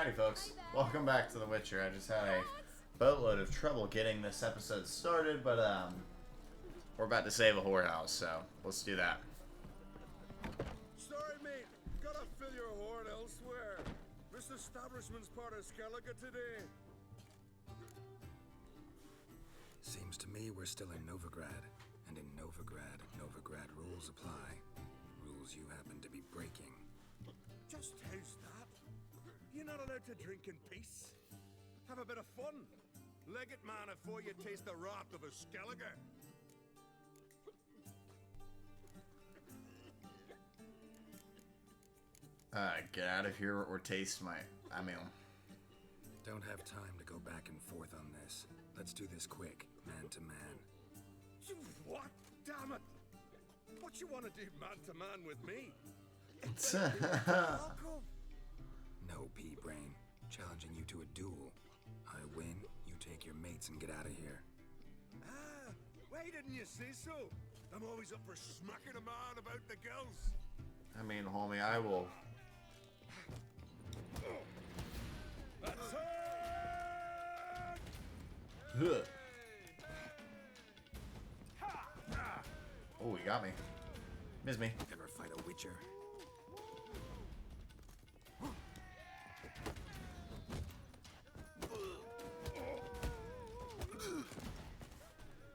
Howdy folks, welcome back to The Witcher. I just had a boatload of trouble getting this episode started, but we're about to save a whorehouse, so let's do that. Sorry mate, gotta fill your horn elsewhere. This establishment's part of Skellige today. Seems to me we're still in Novigrad, and in Novigrad rules apply. Rules you happen to be breaking. Just how's that? You're not allowed to drink in peace. Have a bit of fun. Leg it, man, before you taste the wrath of a Skellige. Get out of here or taste my... Don't have time to go back and forth on this. Let's do this quick, man to man. You what? Damn it! What you want to do man to man with me? No, pea-brain. Challenging you to a duel. I win, you take your mates and get out of here. Ah, why didn't you say so? I'm always up for smacking a man about the gills. homie, I will... That's it! Ugh. Oh, he got me. Missed me. Ever fight a witcher?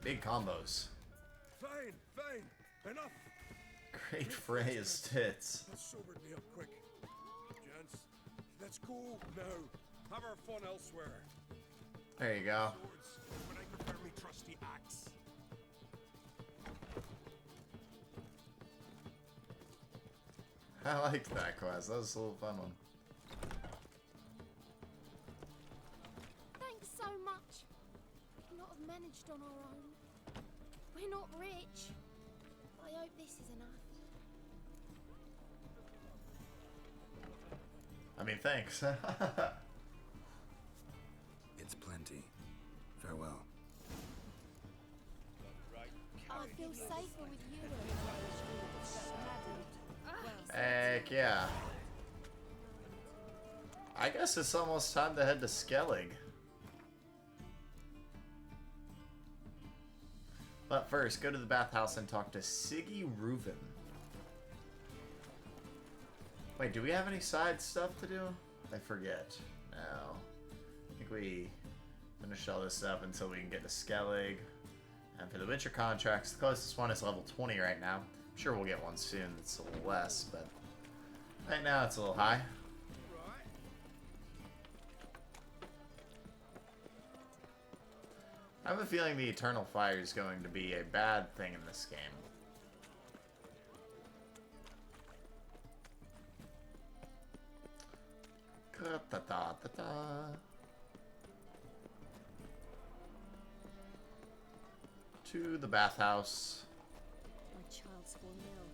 Big combos. Fine, fine. Enough. Great phrase, tits. That sobered me up quick. Gents, let's go now. Have our fun elsewhere. There you go. Swords, but I prefer me trusty axe. I liked that quest. That was a little fun one. Thanks so much. We could not have managed on our own. We're not rich. I hope this is enough. Thanks. It's plenty. Farewell. I feel safer with you. Heck yeah. I guess it's almost time to head to Skellige. But first, go to the bathhouse and talk to CD Projekt. Wait, do we have any side stuff to do? I forget. No. I think we finish all this up until we can get to Skellige. And for the Witcher contracts, the closest one is level 20 right now. I'm sure we'll get one soon that's a little less, but right now it's a little high. I have a feeling the Eternal Fire is going to be a bad thing in this game. To the bathhouse. My child's fallen ill.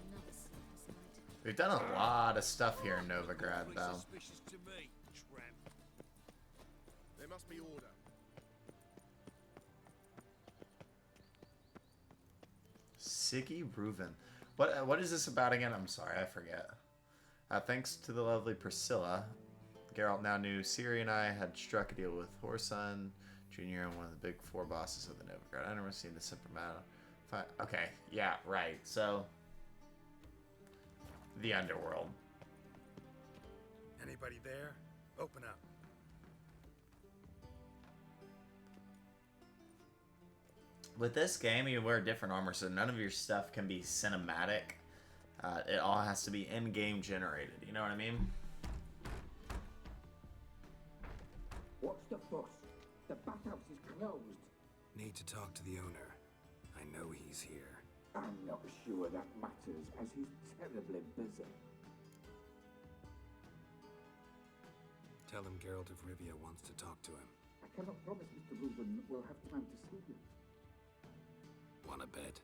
Another sleepless night. We've done a lot of stuff here in Novigrad, though. Suspicious to me, tramp. There must be order. CD Projekt. What is this about again? I'm sorry, I forget. Thanks to the lovely Priscilla, Geralt now knew Ciri and I had struck a deal with Horson Jr. and one of the big four bosses of the Novigrad. I never seen the simple matter. Okay, yeah, right. So, the underworld. Anybody there? Open up. With this game, you wear different armor, so none of your stuff can be cinematic. It all has to be in-game generated. You know what I mean? What's the fuss? The bathhouse is closed. Need to talk to the owner. I know he's here. I'm not sure that matters, as he's terribly busy. Tell him Geralt of Rivia wants to talk to him. I cannot promise Mr. Reuben will have time to see you. Wanna bet?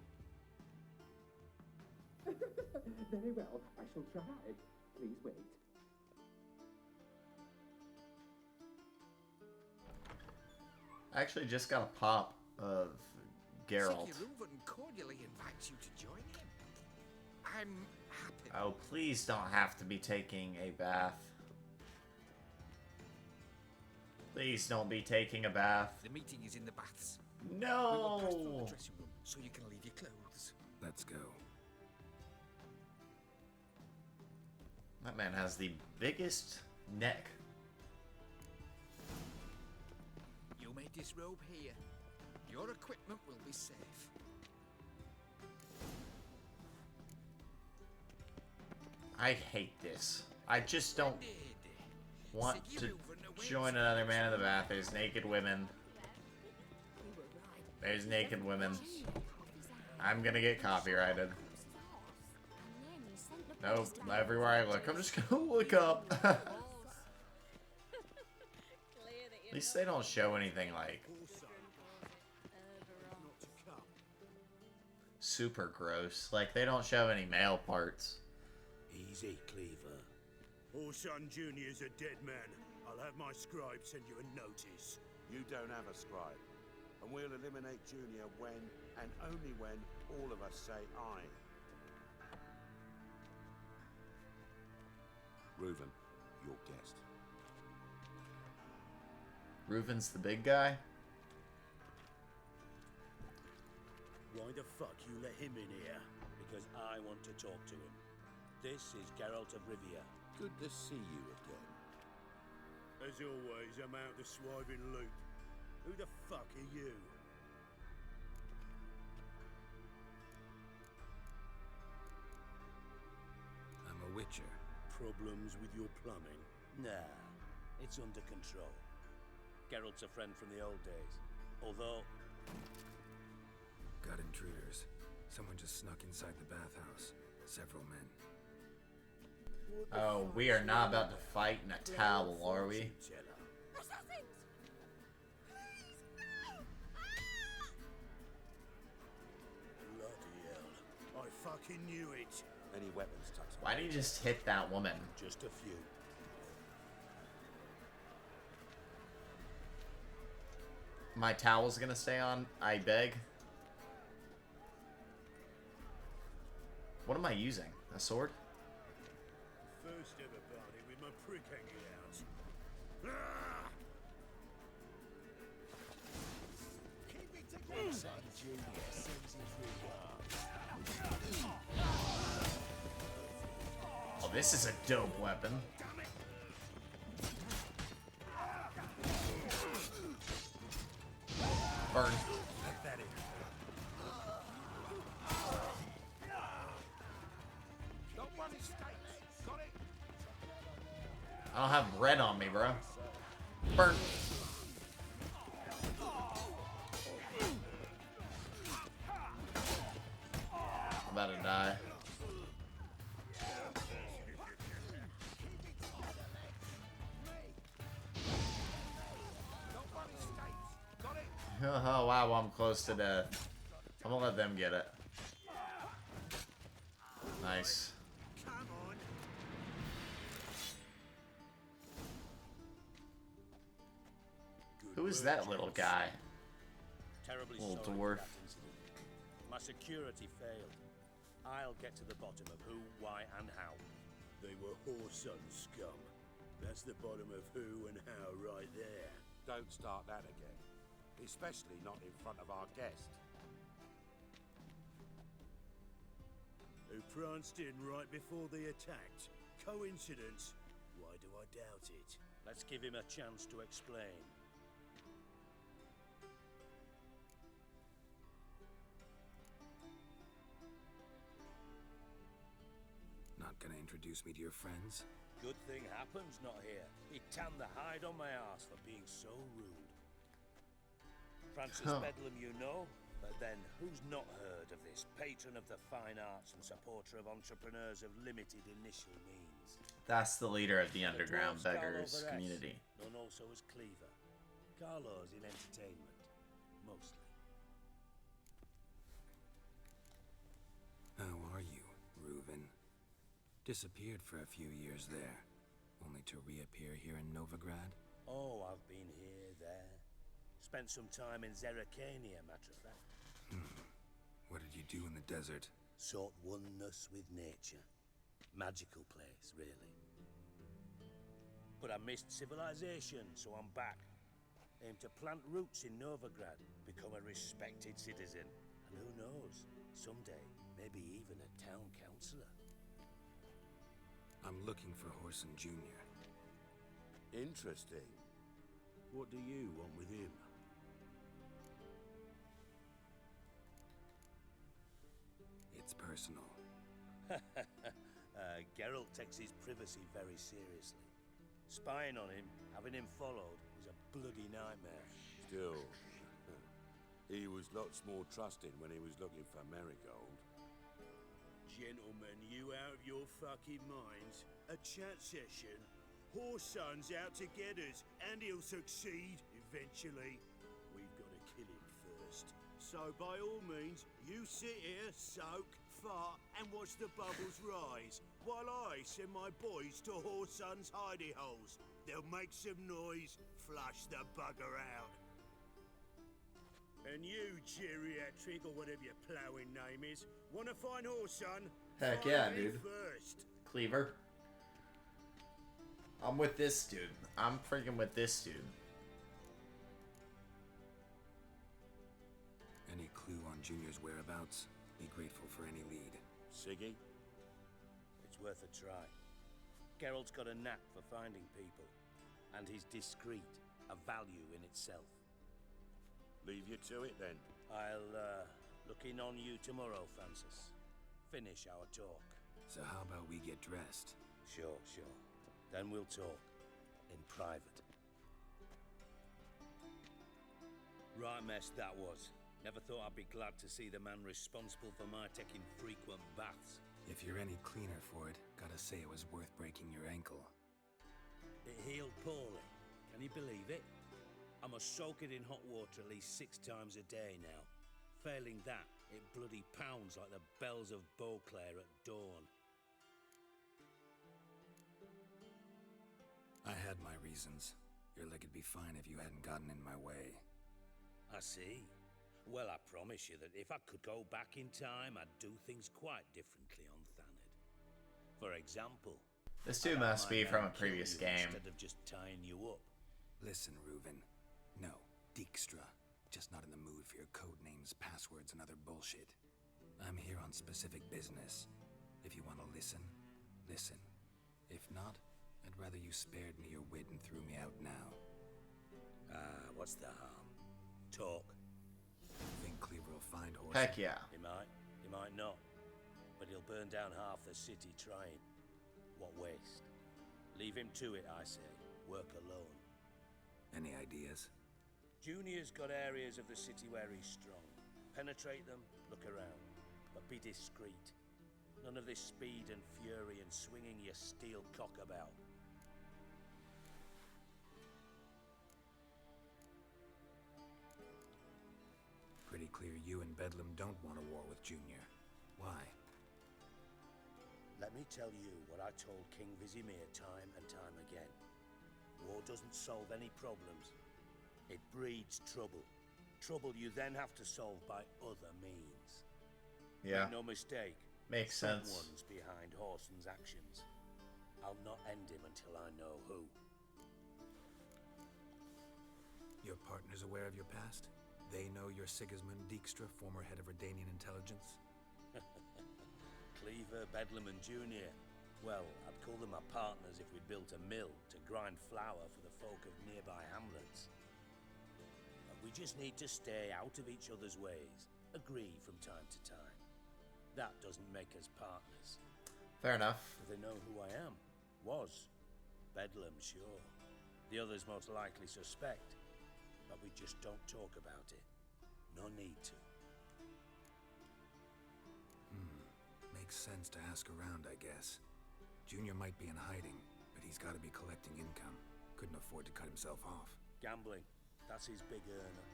Very well, I shall try. Please wait. I actually just got a pop of Geralt. Reuben cordially invites you to join him. I'm happy. Oh, please don't have to be taking a bath. Please don't be taking a bath. The meeting is in the baths. We will No! pass through the dressing room so you can leave your clothes. Let's go. That man has the biggest neck. You may disrobe here. Your equipment will be safe. I hate this. I just don't Did. want Siggy to Reuven awaits join you another man in the outside. bath. There's naked women. There's naked women. I'm gonna get copyrighted. Nope, everywhere I look, I'm just gonna look up. At least they don't show anything like super gross. Like they don't show any male parts. Easy, Cleaver. Orson Jr.'s a dead man. I'll have my scribe send you a notice. You don't have a scribe. And we'll eliminate Junior when, and only when, all of us say aye. Reuven, your guest. Reuven's the big guy. Why the fuck you let him in here? Because I want to talk to him. This is Geralt of Rivia. Good to see you again. As always, I'm out the swiving loop. Who the fuck are you? I'm a witcher. Problems with your plumbing? Nah, it's under control. Geralt's a friend from the old days. Although, Got intruders. Someone just snuck inside the bathhouse. Several men. Oh, we are not about to fight in a towel, are we? Assassins! Please, no! bloody hell. I fucking knew it. Any weapons, Tux? Why did he just hit that woman? Just a few. My towel's gonna stay on, I beg. What am I using? A sword? First ever party with my prick hanging out. Ah! Keep it together. Junior sends his regards. Oh, this is a dope weapon. Burn. Don't run his stakes. Got it? I don't have bread on me, bro. Burn. I'm about to die. Don't run his stakes. Got it? Oh, wow, I'm close to death. I'm gonna let them get it. Nice. Come on. Who is that little guy? Terribly Little sorry dwarf. for that incident. My security failed. I'll get to the bottom of who, why, and how. They were whoreson scum. That's the bottom of who and how right there. Don't start that again. Especially not in front of our guest. Who pranced in right before they attacked. Coincidence? Why do I doubt it? Let's give him a chance to explain. Not gonna introduce me to your friends? Good thing Happen's not here. He tanned the hide on my ass for being so rude. Francis Huh. Bedlam, you know, but then who's not heard of this patron of the fine arts and supporter of entrepreneurs of limited initial means? That's the leader of the underground dwarf's Carlo beggars Varese, community. known also as Cleaver. Carlo's in entertainment, mostly. How are you, Reuven? Disappeared for a few years there, only to reappear here in Novigrad? Oh, I've been here, there. Spent some time in Zerrikania, matter of fact. What did you do in the desert? Sought oneness with nature. Magical place, really. But I missed civilization, so I'm back. aim to plant roots in Novigrad, become a respected citizen, and who knows, someday, maybe even a town councillor. I'm looking for Horson Jr. Interesting. What do you want with him? It's personal. Geralt takes his privacy very seriously. Spying on him, having him followed, is a bloody nightmare. Still, he was lots more trusting when he was looking for Marigold. Gentlemen, you out of your fucking minds? A chat session? Horson's out to get us, and he'll succeed eventually. We've got to kill him first. So by all means, you sit here, soak, fart, and watch the bubbles rise, while I send my boys to Horson's hidey holes. They'll make some noise, flush the bugger out. And you, geriatric, or whatever your ploughing name is, wanna find Horson? Heck Find yeah, me dude. First. Cleaver. I'm with this dude. I'm freaking with this dude. Any clue on Junior's whereabouts? Be grateful for any lead. Siggy? It's worth a try. Geralt's got a knack for finding people, and he's discreet, a value in itself. Leave you to it then. I'll, look in on you tomorrow, Francis. Finish our talk. So how about we get dressed? Sure. Then we'll talk. In private. Right mess that was. Never thought I'd be glad to see the man responsible for my taking frequent baths. If you're any cleaner for it, gotta say it was worth breaking your ankle. It healed poorly. Can you believe it? I must soak it in hot water at least 6 times a day now. Failing that, it bloody pounds like the bells of Beauclair at dawn. I had my reasons. Your leg would be fine if you hadn't gotten in my way. I see. Well, I promise you that if I could go back in time, I'd do things quite differently on Thanedd. For example, This dude I'd must be mind from a and kill previous you game. instead of just tying you up. Listen, Reuven. No, Dijkstra. Just not in the mood for your code names, passwords, and other bullshit. I'm here on specific business. If you want to listen, listen. If not, I'd rather you spared me your wit and threw me out now. What's the harm? Talk. Think Cleaver will find Horson? Heck yeah. He might not. But he'll burn down half the city trying. What waste? Leave him to it, I say. Work alone. Any ideas? Junior's got areas of the city where he's strong. Penetrate them, look around. But be discreet. None of this speed and fury and swinging your steel cock about. Pretty clear you and Bedlam don't want a war with Junior. Why? Let me tell you what I told King Vizimir time and time again. War doesn't solve any problems. It breeds trouble. Trouble you then have to solve by other means. Yeah. Make no mistake. Makes sense. Someone's behind Horson's actions. I'll not end him until I know who. Your partner's aware of your past? They know you're Sigismund Dijkstra, former head of Redanian intelligence? Cleaver, Bedlam, and Junior. Well, I'd call them my partners if we built a mill to grind flour for the folk of nearby hamlets. But we just need to stay out of each other's ways. Agree from time to time. That doesn't make us partners. Fair enough. They know who I am. Was. Bedlam, sure. The others most likely suspect. But we just don't talk about it. No need to. Makes sense to ask around, I guess. Junior might be in hiding, but he's got to be collecting income. Couldn't afford to cut himself off. Gambling. That's his big earner.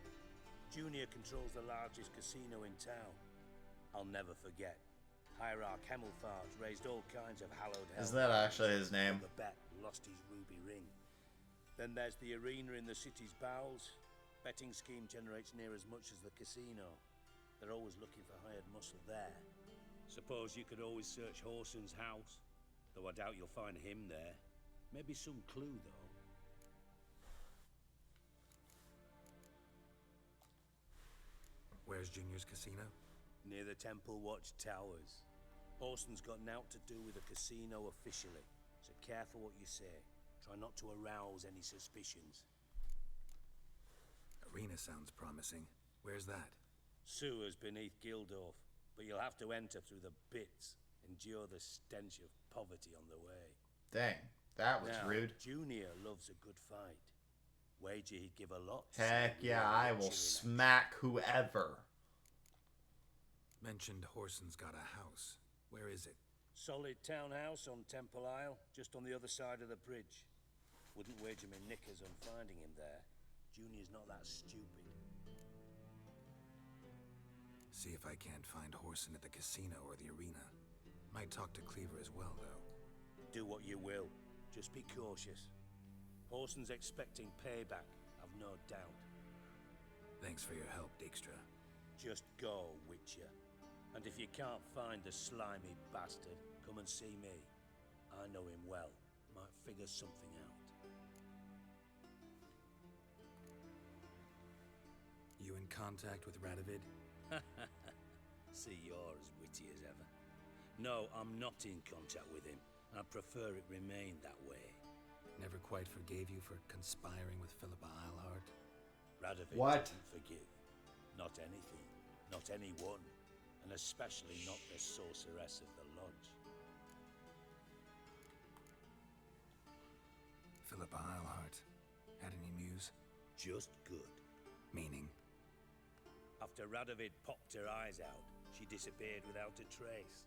Junior controls the largest casino in town. I'll never forget. Hierarch Hemmelfart raised all kinds of hallowed hell. Isn't that actually his name? The bet lost his ruby ring. Then there's the arena in the city's bowels. Betting scheme generates near as much as the casino. They're always looking for hired muscle there. Suppose you could always search Horson's house, though I doubt you'll find him there. Maybe some clue, though. Where's Junior's casino? Near the Temple Watch Towers. Orson's got naught to do with the casino officially, so careful what you say. Try not to arouse any suspicions. Arena sounds promising. Where's that? Sewers beneath Gildorf, but you'll have to enter through the bits. Endure the stench of poverty on the way. Dang, that was Now, rude. Junior loves a good fight. Wager he'd give a lot. Heck yeah, I will smack whoever. Mentioned Horson's got a house. Where is it? Solid townhouse on Temple Isle, just on the other side of the bridge. Wouldn't wager me knickers on finding him there. Junior's not that stupid. See if I can't find Horson at the casino or the arena. Might talk to Cleaver as well, though. Do what you will. Just be cautious. Horson's expecting payback, I've no doubt. Thanks for your help, Dijkstra. Just go, Witcher. And if you can't find the slimy bastard, come and see me. I know him well. Might figure something out. You in contact with Radovid? See, you're as witty as ever. No, I'm not in contact with him. I prefer it remain that way. Never quite forgave you for conspiring with Philippa Eilhart? Radovid What? didn't forgive. Not anything. Not anyone. And especially not the sorceress of the lodge. Philippa Eilhart. Had any news? Just good. Meaning? After Radovid popped her eyes out, she disappeared without a trace.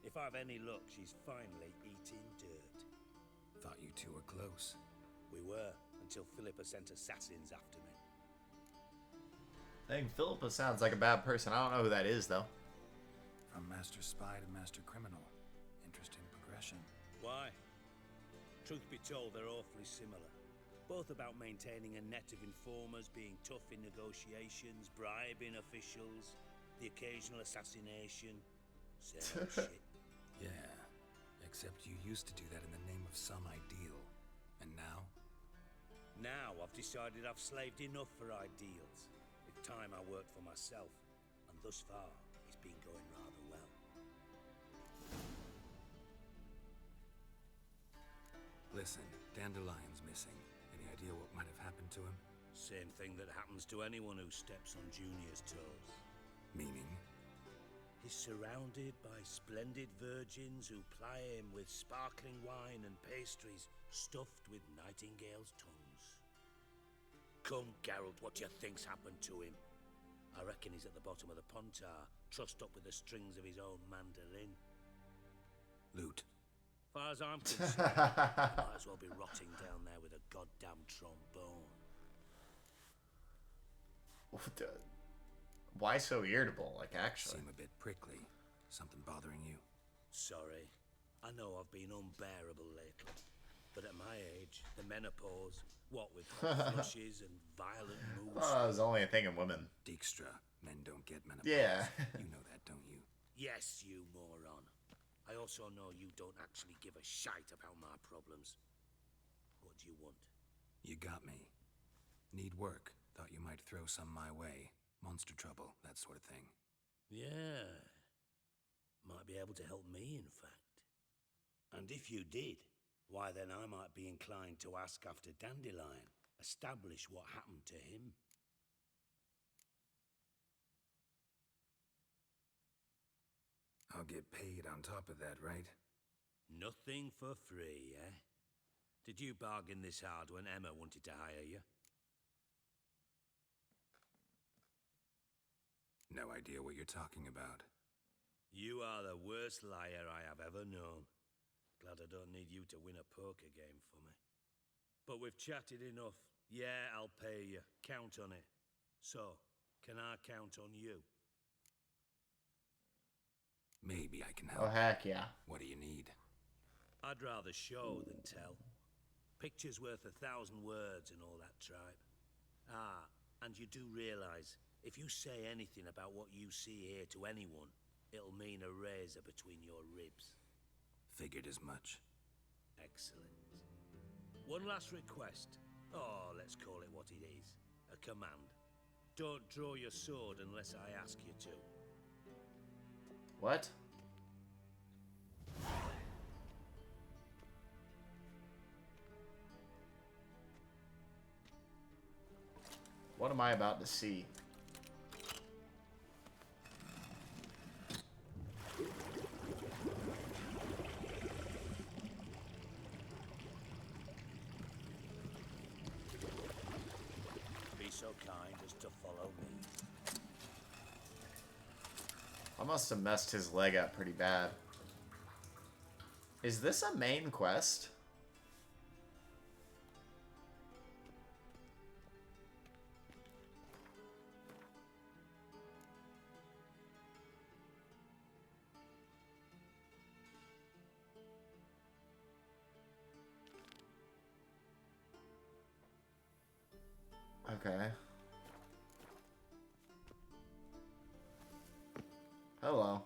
If I've any luck, she's finally eating dirt. Thought you two were close. We were, until Philippa sent assassins after me. Dang, Philippa sounds like a bad person. I don't know who that is, though. From Master Spy to Master Criminal. Interesting progression. Why? Truth be told, they're awfully similar. Both about maintaining a net of informers, being tough in negotiations, bribing officials, the occasional assassination. Same old shit. Yeah, except you used to do that in the name of some ideal. And now? Now I've decided I've slaved enough for ideals. It's time I worked for myself, and thus far, it's been going rather well. Listen, Dandelion's missing. Any idea what might have happened to him? Same thing that happens to anyone who steps on Junior's toes. Meaning? He's surrounded by splendid virgins who ply him with sparkling wine and pastries stuffed with nightingales' tongues. Come, Geralt, what do you think's happened to him? I reckon he's at the bottom of the Pontar, trussed up with the strings of his own mandolin. Loot. Far as I'm concerned, he might as well be rotting down there with a goddamn trombone. Why so irritable, like, actually? Seem a bit prickly. Something bothering you? Sorry. I know I've been unbearable lately. But at my age, the menopause, what with hot flushes and violent moods... Oh, it's only a thing in women. Dijkstra. Men don't get menopause. Yeah. You know that, don't you? Yes, you moron. I also know you don't actually give a shite about my problems. What do you want? You got me. Need work. Thought you might throw some my way. Monster trouble, that sort of thing. Yeah. Might be able to help me, in fact. And if you did, why then I might be inclined to ask after Dandelion. Establish what happened to him. I'll get paid on top of that, right? Nothing for free, eh? Did you bargain this hard when Emma wanted to hire you? No idea what you're talking about. You are the worst liar I have ever known. Glad I don't need you to win a poker game for me. But we've chatted enough. Yeah, I'll pay you. Count on it. So, can I count on you? Maybe I can help. Oh, heck yeah. What do you need? I'd rather show than tell. Picture's worth 1,000 words and all that tripe. Ah, and you do realize, if you say anything about what you see here to anyone, it'll mean a razor between your ribs. Figured as much. Excellent. One last request. Oh, let's call it what it is. A command. don't draw your sword unless I ask you to. What? What am I about to see? Be so kind as to follow me. I must have messed his leg up pretty bad. Is this a main quest? Okay. Hello.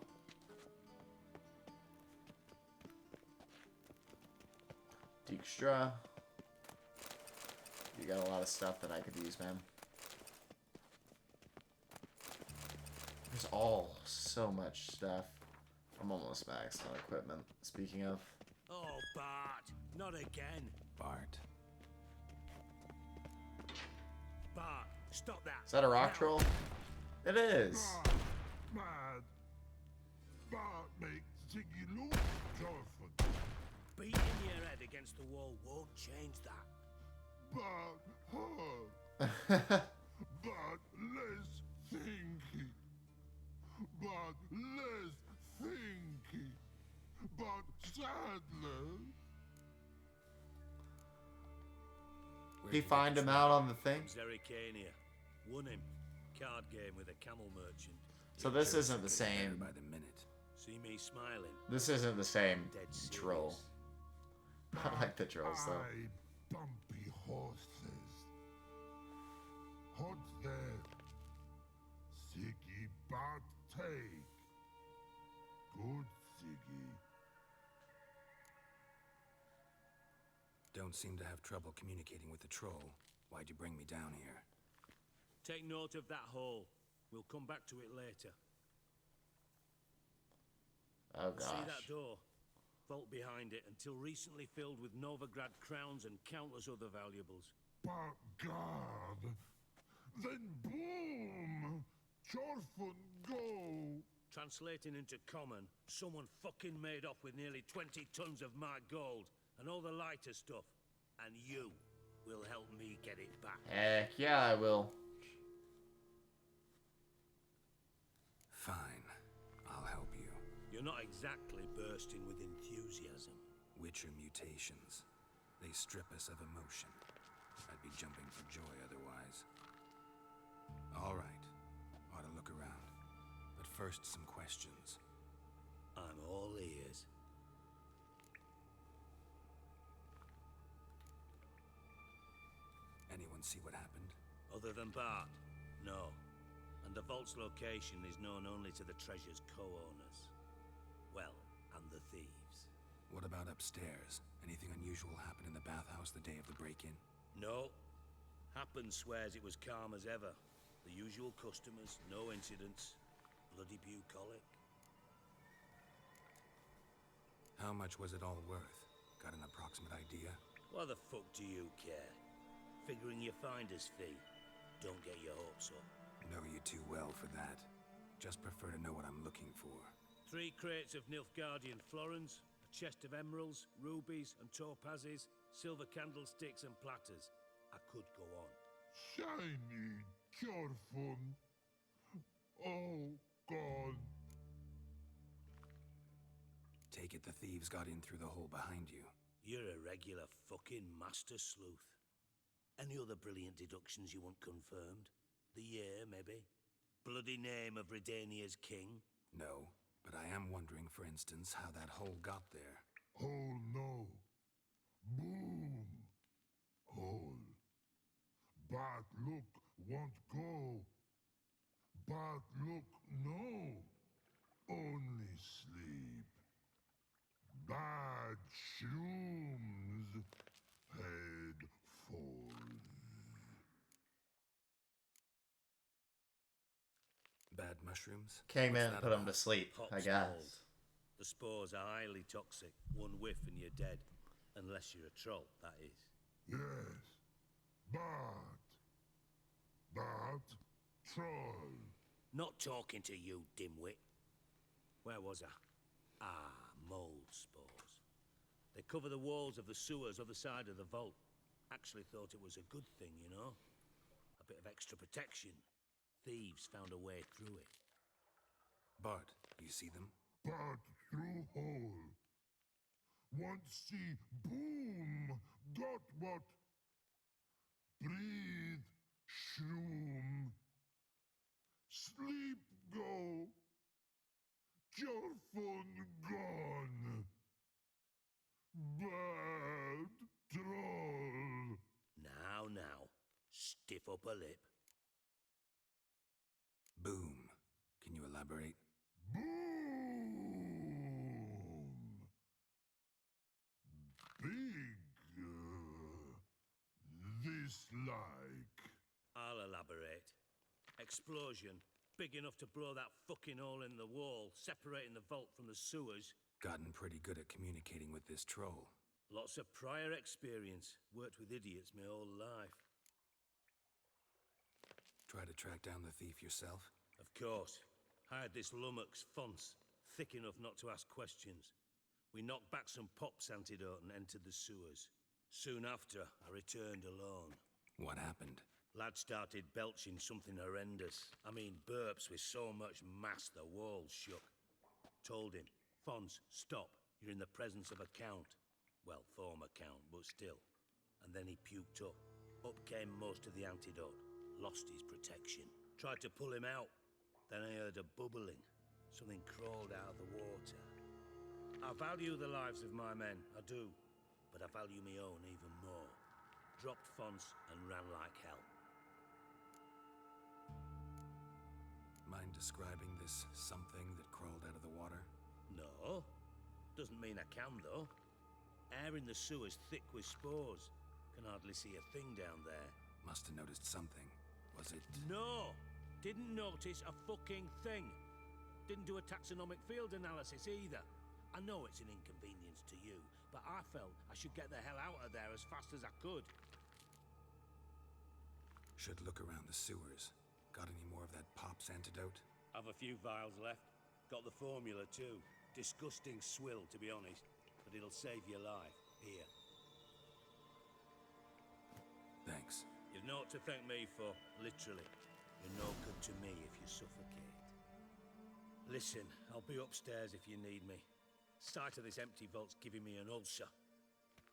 Dijkstra. You got a lot of stuff that I could use, man. There's all so much stuff. I'm almost maxed on equipment. Speaking of. Oh, Bart, not again. Bart. Bart, stop that. Is that a rock Now. troll? It is. Mad. Bart makes Ziggy look joyful. Beating your head against the wall won't change that. But her. But less thinky. But less thinky. But sadler. He find him out on the thing. Zerrikania. Won him. Card game with a camel merchant. So this isn't the same. By the minute. See me smiling. This isn't the same Dead serious. troll. I like the trolls though. I bumpy horses. What's there? Siggy Bart take. Good Siggy. Don't seem to have trouble communicating with the troll. Why'd you bring me down here? Take note of that hole. We'll come back to it later. Oh See that gosh. door? Vault behind it, until recently filled with Novigrad crowns and countless other valuables. But God. Then boom! Chorfun go! Translating into common, someone fucking made off with nearly 20 tons of marked gold and all the lighter stuff. And you will help me get it back. Heck yeah, I will. Fine. I'll help you. You're not exactly bursting with enthusiasm. Witcher mutations. They strip us of emotion. I'd be jumping for joy otherwise. All right. Ought to look around. But first, some questions. I'm all ears. Anyone see what happened? Other than Bart? No. And the vault's location is known only to the treasure's co-owners. Well, and the thieves. What about upstairs? Anything unusual happen in the bathhouse the day of the break-in? No. Happen swears it was calm as ever. The usual customers, no incidents. Bloody bucolic. How much was it all worth? Got an approximate idea? Why the fuck do you care? Figuring your finder's fee. Don't get your hopes up. Know you too well for that. Just prefer to know what I'm looking for. 3 crates of Nilfgaardian florins, a chest of emeralds, rubies and topazes, silver candlesticks and platters. I could go on. Shiny Chorfun. Oh, God. Take it the thieves got in through the hole behind you. You're a regular fucking master sleuth. Any other brilliant deductions you want confirmed? The year, maybe? Bloody name of Redania's king? No, but I am wondering, for instance, how that hole got there. Oh, no. Boom. Hole. But look, won't go. But look, no. Only sleep. Bad shrooms. Head falls. mushrooms? Came What's in and that put him about? to sleep, Hot I guess. mold. The spores are highly toxic. One whiff and you're dead. Unless you're a troll, that is. Yes. But troll. Not talking to you, dimwit. Where was I? Ah, mold spores. They cover the walls of the sewers other side of the vault. Actually thought it was a good thing, you know? A bit of extra protection. Thieves found a way through it. Bart, you see them? But through hole. Want see boom. Got what? Breathe. Shroom. Sleep go. Your phone gone. Bad troll. Now. Stiff upper lip. Boom. Can you elaborate? Boom. Big. This like. I'll elaborate. Explosion. Big enough to blow that fucking hole in the wall, separating the vault from the sewers. Gotten pretty good at communicating with this troll. Lots of prior experience. Worked with idiots my whole life. Try to track down the thief yourself? Of course. Hired this lummox, Fonce, thick enough not to ask questions. We knocked back some pops antidote and entered the sewers. Soon after, I returned alone. What happened? Lad started belching something horrendous. I mean, burps with so much mass the walls shook. Told him, Fonz, stop. You're in the presence of a count. Well, former count, but still. And then he puked up. Up came most of the antidote. Lost his protection. Tried to pull him out. Then I heard a bubbling. Something crawled out of the water. I value the lives of my men, I do. But I value my own even more. Dropped Fonz and ran like hell. Mind describing this something that crawled out of the water? No. Doesn't mean I can, though. Air in the sewer's thick with spores. Can hardly see a thing down there. Must have noticed something. Was it... No! Didn't notice a fucking thing. Didn't do a taxonomic field analysis either. I know it's an inconvenience to you, but I felt I should get the hell out of there as fast as I could. Should look around the sewers. Got any more of that Pop's antidote? I've a few vials left. Got the formula too. Disgusting swill, to be honest. But it'll save your life. Here. Thanks. You've naught to thank me for, literally. You're no good to me if you suffocate. Listen, I'll be upstairs if you need me. Sight of this empty vault's giving me an ulcer.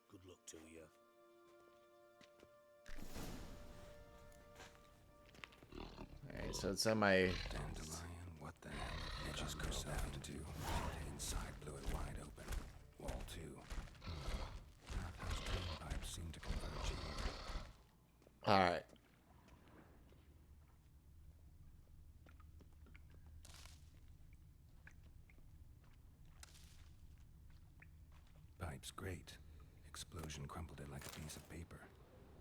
Good luck to you. Alright, so it's on my... Dandelion, what the hell? Edges curled out into. Inside blew it wide open. Wall 2. Bathhouse drain pipes seem to converge here. Alright. Pipe's great. Explosion crumpled it like a piece of paper.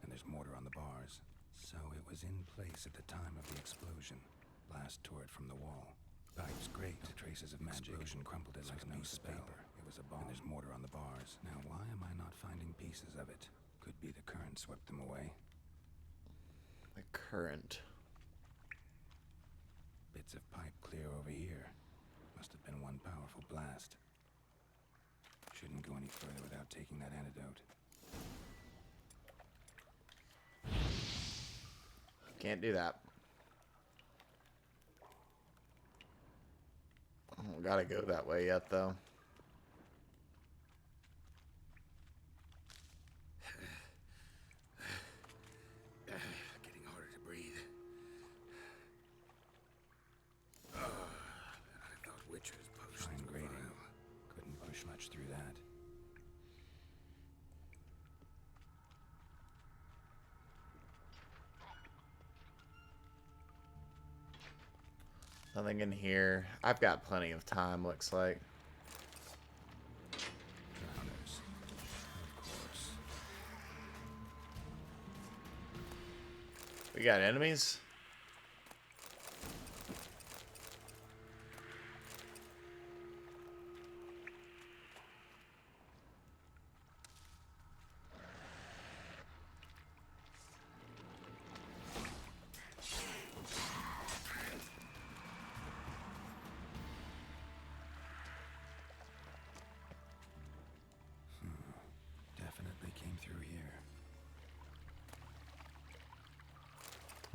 And there's mortar on the bars. So it was in place at the time of the explosion. Blast tore it from the wall. Pipe's great. Traces of magic. Explosion crumpled it like a piece of paper. It was a bomb. And there's mortar on the bars. Now why am I not finding pieces of it? Could be the current swept them away. The current. Bits of pipe clear over here. Must have been one powerful blast. Shouldn't go any further without taking that antidote. Can't do that. Oh, gotta go that way yet, though. Getting harder to breathe. I thought Witcher's potions were vile. Couldn't push much through that. Nothing in here. I've got plenty of time, looks like. Drowners. Of course. We got enemies?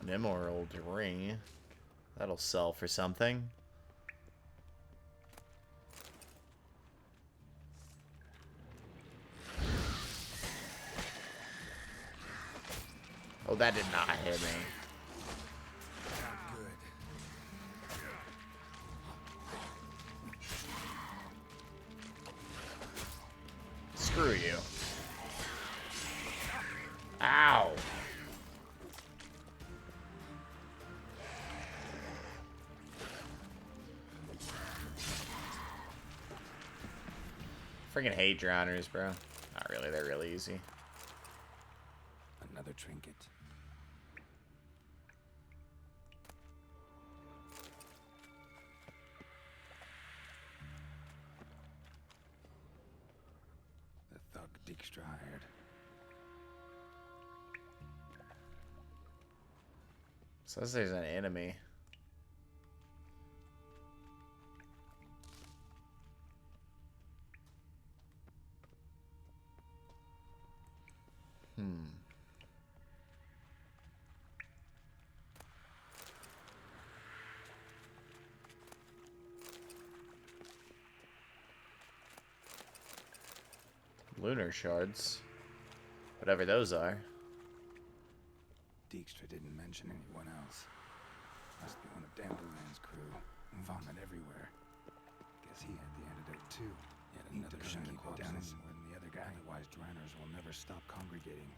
An emerald ring. That'll sell for something. Oh, that did not hit me. Good. Screw you. Ow. Freaking hate drowners, bro. Not really, they're really easy. Another trinket. The thug Dijkstra hired. Says there's an enemy. Lunar shards. Whatever those are. Dijkstra didn't mention anyone else. Must be one of Dandelian's crew. Vomit everywhere. Guess he had the antidote too. Yet another shiny corpse more than the other guy. Otherwise, drowners will never stop congregating.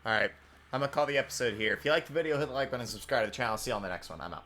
Alright, I'm gonna call the episode here. If you liked the video, hit the like button and subscribe to the channel. See you on the next one. I'm out.